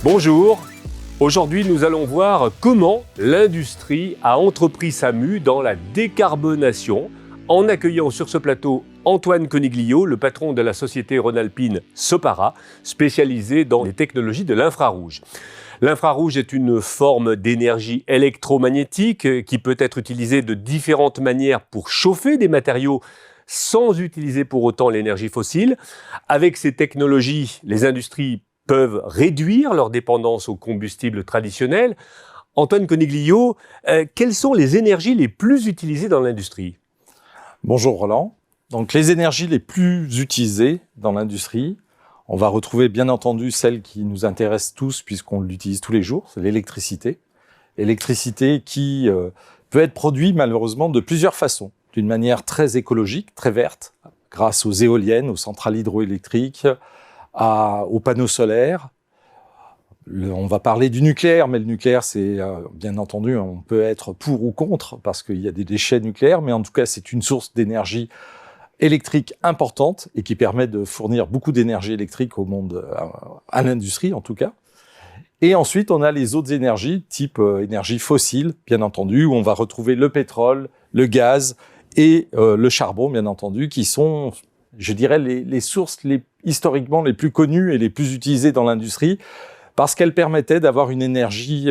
Bonjour, aujourd'hui nous allons voir comment l'industrie a entrepris sa mue dans la décarbonation en accueillant sur ce plateau Antoine Coniglio, le patron de la société rhône-alpine Sopara, spécialisée dans les technologies de l'infrarouge. L'infrarouge est une forme d'énergie électromagnétique qui peut être utilisée de différentes manières pour chauffer des matériaux sans utiliser pour autant l'énergie fossile. Avec ces technologies, les industries peuvent réduire leur dépendance aux combustibles traditionnels. Antoine Coniglio, quelles sont les énergies les plus utilisées dans l'industrie ? Bonjour Roland. Donc les énergies les plus utilisées dans l'industrie, on va retrouver bien entendu celle qui nous intéresse tous puisqu'on l'utilise tous les jours, c'est l'électricité. L'électricité qui peut être produite malheureusement de plusieurs façons. D'une manière très écologique, très verte, grâce aux éoliennes, aux centrales hydroélectriques, aux panneaux solaires. On va parler du nucléaire, mais le nucléaire, c'est bien entendu, on peut être pour ou contre, parce qu'il y a des déchets nucléaires, mais en tout cas, c'est une source d'énergie électrique importante et qui permet de fournir beaucoup d'énergie électrique au monde, à l'industrie en tout cas. Et ensuite, on a les autres énergies, type énergie fossile, bien entendu, où on va retrouver le pétrole, le gaz et le charbon, bien entendu, qui sont, je dirais, les sources historiquement les plus connues et les plus utilisées dans l'industrie, parce qu'elles permettaient d'avoir une énergie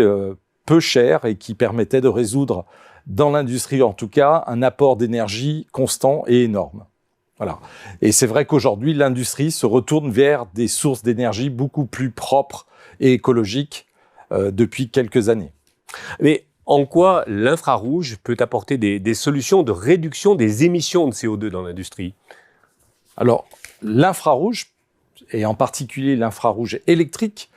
peu chère et qui permettait de résoudre, dans l'industrie en tout cas, un apport d'énergie constant et énorme. Voilà. Et c'est vrai qu'aujourd'hui, l'industrie se retourne vers des sources d'énergie beaucoup plus propres et écologiques depuis quelques années. Mais en quoi l'infrarouge peut apporter des solutions de réduction des émissions de CO2 dans l'industrie ? Alors, l'infrarouge, et en particulier l'infrarouge électrique,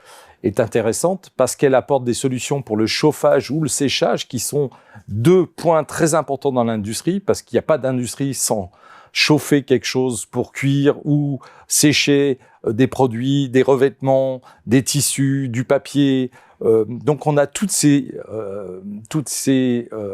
est intéressante parce qu'elle apporte des solutions pour le chauffage ou le séchage qui sont deux points très importants dans l'industrie parce qu'il n'y a pas d'industrie sans chauffer quelque chose pour cuire ou sécher des produits, des revêtements, des tissus, du papier. Donc on a toutes ces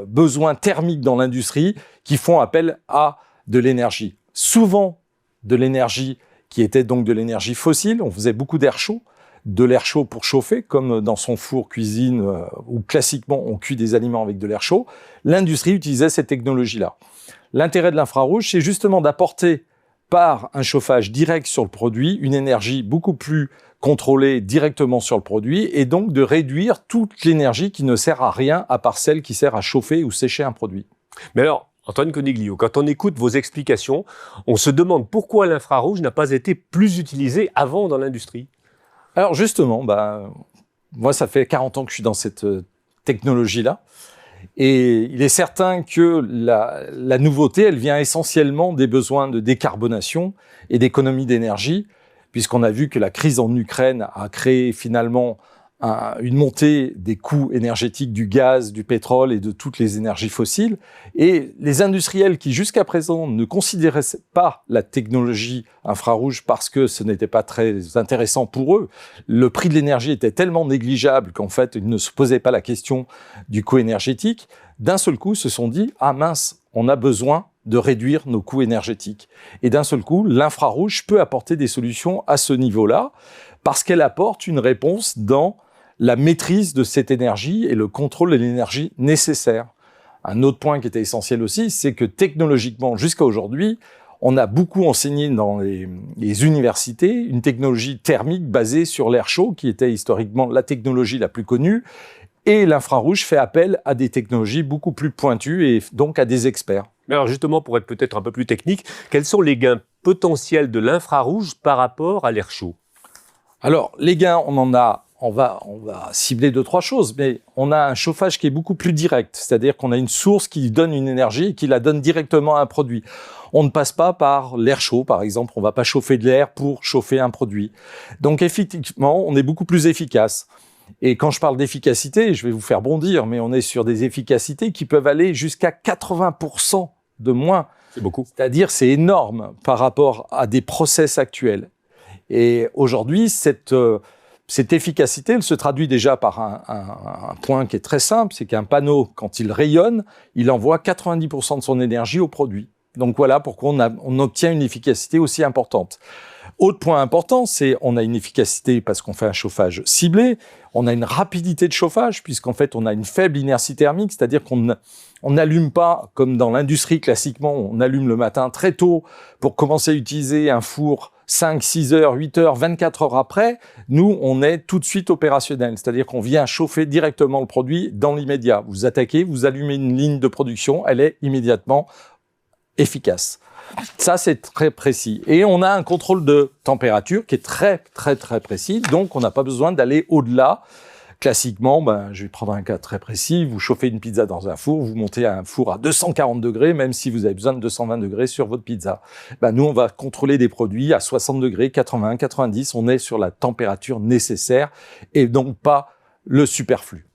besoins thermiques dans l'industrie qui font appel à de l'énergie. Souvent de l'énergie qui était donc de l'énergie fossile. On faisait beaucoup d'air chaud. De l'air chaud pour chauffer, comme dans son four cuisine, où classiquement on cuit des aliments avec de l'air chaud, l'industrie utilisait cette technologie-là. L'intérêt de l'infrarouge, c'est justement d'apporter par un chauffage direct sur le produit une énergie beaucoup plus contrôlée directement sur le produit et donc de réduire toute l'énergie qui ne sert à rien à part celle qui sert à chauffer ou sécher un produit. Mais alors, Antoine Coniglio, quand on écoute vos explications, on se demande pourquoi l'infrarouge n'a pas été plus utilisé avant dans l'industrie. Alors justement, moi ça fait 40 ans que je suis dans cette technologie-là et il est certain que la nouveauté, elle vient essentiellement des besoins de décarbonation et d'économie d'énergie, puisqu'on a vu que la crise en Ukraine a créé finalement une montée des coûts énergétiques du gaz, du pétrole et de toutes les énergies fossiles. Et les industriels qui jusqu'à présent ne considéraient pas la technologie infrarouge parce que ce n'était pas très intéressant pour eux, le prix de l'énergie était tellement négligeable qu'en fait ils ne se posaient pas la question du coût énergétique, d'un seul coup se sont dit « Ah mince, on a besoin de réduire nos coûts énergétiques ». Et d'un seul coup, l'infrarouge peut apporter des solutions à ce niveau-là parce qu'elle apporte une réponse dans la maîtrise de cette énergie et le contrôle de l'énergie nécessaire. Un autre point qui était essentiel aussi, c'est que technologiquement, jusqu'à aujourd'hui, on a beaucoup enseigné dans les universités une technologie thermique basée sur l'air chaud, qui était historiquement la technologie la plus connue, et l'infrarouge fait appel à des technologies beaucoup plus pointues et donc à des experts. Mais alors justement, pour être peut-être un peu plus technique, quels sont les gains potentiels de l'infrarouge par rapport à l'air chaud ? Alors, les gains, on va cibler 2-3 choses, mais on a un chauffage qui est beaucoup plus direct, c'est-à-dire qu'on a une source qui donne une énergie et qui la donne directement à un produit. On ne passe pas par l'air chaud, par exemple, on ne va pas chauffer de l'air pour chauffer un produit. Donc effectivement, on est beaucoup plus efficace. Et quand je parle d'efficacité, je vais vous faire bondir, mais on est sur des efficacités qui peuvent aller jusqu'à 80% de moins. C'est beaucoup. C'est-à-dire, c'est énorme par rapport à des process actuels. Et aujourd'hui, cette efficacité, elle se traduit déjà par un point qui est très simple, c'est qu'un panneau, quand il rayonne, il envoie 90% de son énergie au produit. Donc voilà pourquoi on obtient une efficacité aussi importante. Autre point important, c'est on a une efficacité parce qu'on fait un chauffage ciblé, on a une rapidité de chauffage puisqu'en fait on a une faible inertie thermique, c'est-à-dire qu'on n'allume pas comme dans l'industrie classiquement, on allume le matin très tôt pour commencer à utiliser un four 5, 6 heures, 8 heures, 24 heures après. Nous, on est tout de suite opérationnel, c'est-à-dire qu'on vient chauffer directement le produit dans l'immédiat. Vous attaquez, vous allumez une ligne de production, elle est immédiatement efficace. Ça, c'est très précis. Et on a un contrôle de température qui est très, très, très précis. Donc, on n'a pas besoin d'aller au-delà. Classiquement, je vais prendre un cas très précis. Vous chauffez une pizza dans un four, vous montez un four à 240 degrés, même si vous avez besoin de 220 degrés sur votre pizza. Nous, on va contrôler des produits à 60 degrés, 80, 90. On est sur la température nécessaire et donc pas le superflu.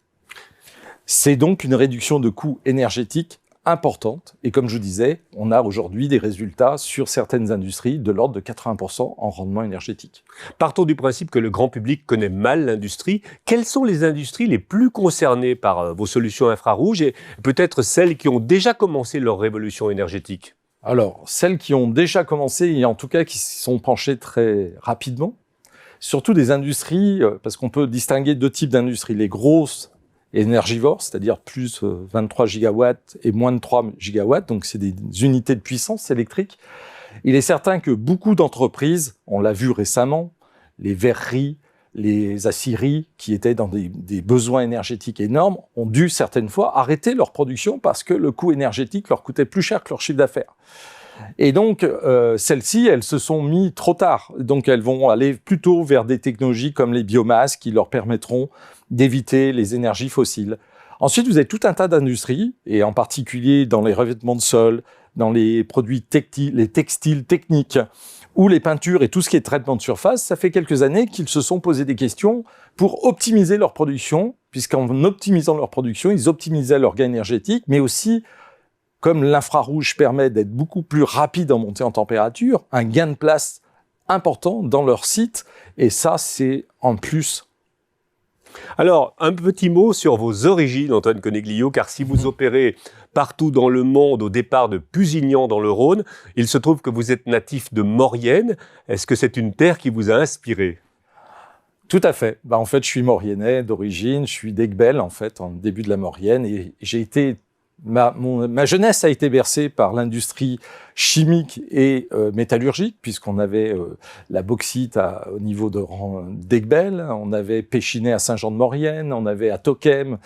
C'est donc une réduction de coûts énergétiques importante. Et comme je vous disais, on a aujourd'hui des résultats sur certaines industries de l'ordre de 80% en rendement énergétique. Partons du principe que le grand public connaît mal l'industrie. Quelles sont les industries les plus concernées par vos solutions infrarouges et peut-être celles qui ont déjà commencé leur révolution énergétique? Alors, celles qui ont déjà commencé et en tout cas qui s'y sont penchées très rapidement, surtout des industries, parce qu'on peut distinguer deux types d'industries, les grosses énergivores, c'est-à-dire plus 23 gigawatts et moins de 3 gigawatts, donc c'est des unités de puissance électrique. Il est certain que beaucoup d'entreprises, on l'a vu récemment, les verreries, les aciéries, qui étaient dans des besoins énergétiques énormes, ont dû certaines fois arrêter leur production parce que le coût énergétique leur coûtait plus cher que leur chiffre d'affaires. Et donc, celles-ci, elles se sont mises trop tard. Donc, elles vont aller plutôt vers des technologies comme les biomasses qui leur permettront d'éviter les énergies fossiles. Ensuite, vous avez tout un tas d'industries, et en particulier dans les revêtements de sol, dans les produits textiles, les textiles techniques, ou les peintures et tout ce qui est traitement de surface. Ça fait quelques années qu'ils se sont posé des questions pour optimiser leur production, puisqu'en optimisant leur production, ils optimisaient leur gain énergétique, mais aussi, comme l'infrarouge permet d'être beaucoup plus rapide en montée en température, un gain de place important dans leur site, et ça, c'est en plus. Alors, un petit mot sur vos origines, Antoine Conegliot, car si vous opérez partout dans le monde, au départ de Pusignan dans le Rhône, il se trouve que vous êtes natif de Maurienne. Est-ce que c'est une terre qui vous a inspiré? Tout à fait. En fait, je suis mauriennais d'origine, je suis d'Aiguebel, en fait, en début de la Maurienne, et j'ai été... Ma jeunesse a été bercée par l'industrie chimique et métallurgique, puisqu'on avait la bauxite au niveau d'Aiguebel, on avait Péchinet à Saint-Jean-de-Maurienne, on avait à Tokem.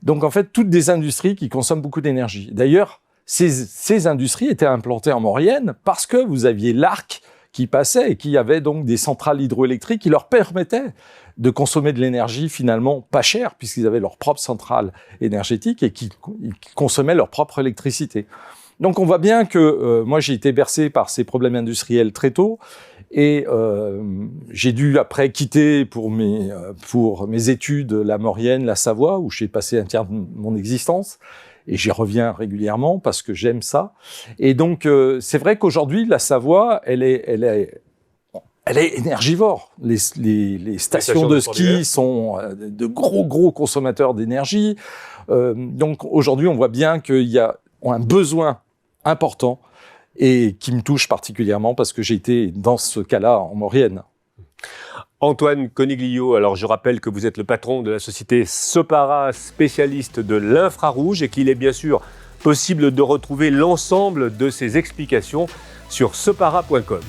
Donc en fait, toutes des industries qui consomment beaucoup d'énergie. D'ailleurs, ces industries étaient implantées en Maurienne parce que vous aviez l'Arc qui passait et qui avait donc des centrales hydroélectriques qui leur permettaient de consommer de l'énergie finalement pas chère, puisqu'ils avaient leur propre centrale énergétique et qui consommaient leur propre électricité. Donc on voit bien que moi j'ai été bercé par ces problèmes industriels très tôt, et j'ai dû après quitter pour mes études la Maurienne, la Savoie, où j'ai passé un tiers de mon existence. Et j'y reviens régulièrement parce que j'aime ça. Et donc, c'est vrai qu'aujourd'hui, la Savoie, elle est énergivore. Les stations de ski sont de gros consommateurs d'énergie. Donc, aujourd'hui, on voit bien qu'il y a un besoin important et qui me touche particulièrement parce que j'ai été dans ce cas-là en Maurienne. Antoine Conegliot, alors je rappelle que vous êtes le patron de la société Sopara, spécialiste de l'infrarouge, et qu'il est bien sûr possible de retrouver l'ensemble de ces explications sur sopara.com.